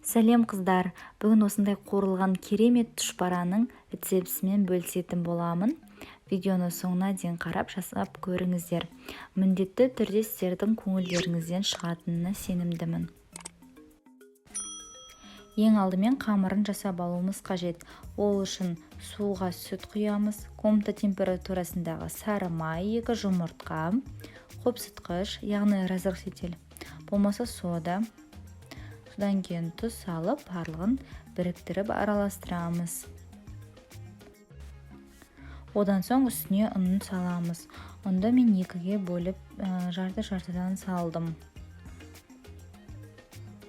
Сәлем қыздар, бүгін осындай қуырылған керемет тұшпараның рецептісімен бөлісетін боламын. Видеоны соңына дейін қарап жасап көріңіздер. Міндетті түрде сіздердің көңілдеріңізден шығатынына сенімдімін. Ең алдымен қамырын жасап алуымыз қажет. Ол үшін суға сүт құямыз, комната температурасындағы сары май, 2 жұмыртқа, қопсытқыш, яғни разрыхлитель, болмаса сода. Содан кейін тұз салып, барлығын біріктіріп араластырамыз. Одан соң үстіне ұнын саламыз. Ұнды мен 2-ге бөліп, жарты-жартыдан салдым.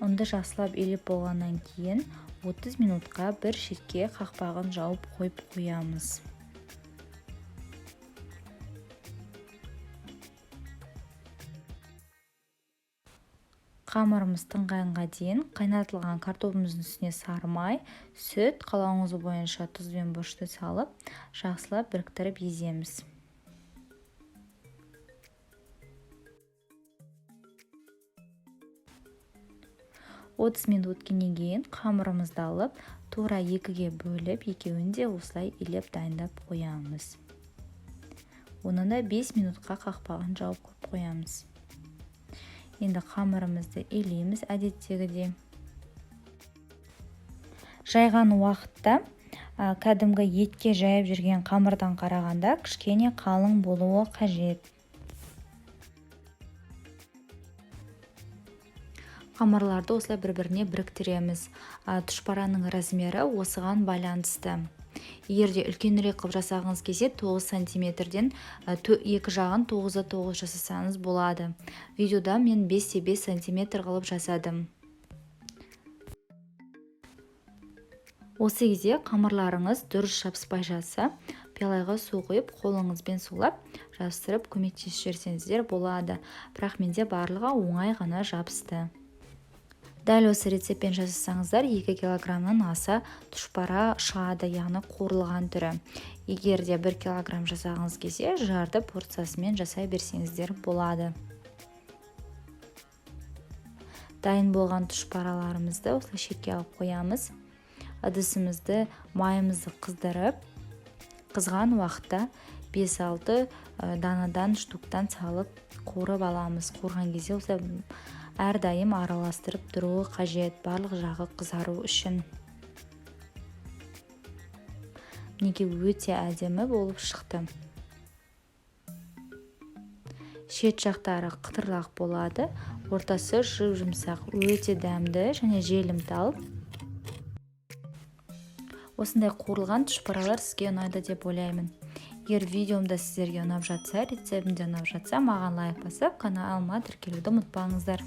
Ұнды жақсылап елеп болғаннан кейін 30 минутқа бір шетке қақпағын жауып қойып қоямыз. Қамырымыз тыңғанға дейін қайнатылған картопымыздың үстіне сары май, сүт, қалауыңыз бойынша тұз бен бұрышты салып, жақсылап біріктіріп еземіз. Отыз минут өткеннен кейін қамырымызды алып, тура 2-ге бөліп, екеуін де осылай илеп дайындап қоямыз. Оны да 5 минутқа қақпағын жауып қоямыз. Енді қамырымызды илейміз әдеттегідей. Жайған уақытта кәдімгі етке жайып жүрген қамырдан қарағанда кішкене қалың болуы қажет. Қамырларды осылай бір-біріне біріктіреміз. Тұшпараның размері осыған байланысты. Егер де үлкенірек қылып жасағыңыз келсе 9 сантиметрден екі жағын 9-9 жасасаңыз болады. Видеода мен 5-5 сантиметр қылып жасадым. Осы кезде қамырларыңыз дұрыс жабыспай жатса, пиалаға су құйып, қолыңызбен сулап, жабыстырып көмектесіп жіберсеңіздер болады. Бірақ менде барлығы оңай ғана жабысты. Дәл осы рецептпен жасасаңыздар 2 килограммнан аса тұшпара шығады, яғни қуырылған түрі. Егер де 1 килограмм жасағыңыз келсе, жарты порциясымен жасай берсеңіздер болады. Дайын болған тұшпараларымызды осылай шетке алып қоямыз. Ыдысымызды майымызды қыздырып, қызған уақытта 5-6 данадан штуктан салып қуырып аламыз. Қуырған кезде осылай әрдайым араластырып тұруы қажет, барлық жағы қызару үшін. Неге өте әдемі болып шықты. Шет жақтары қытырлақ болады, ортасы жұмсақ, өте дәмді және желімтал. Осындай қуырылған тұшпаралар сізге ұнайды деп ойлаймын. Егер видеомда сіздерге ұнап жатса, рецептімде ұнап жатса, маған лайк басып, каналыма тіркелуді ұмытпаңыздар.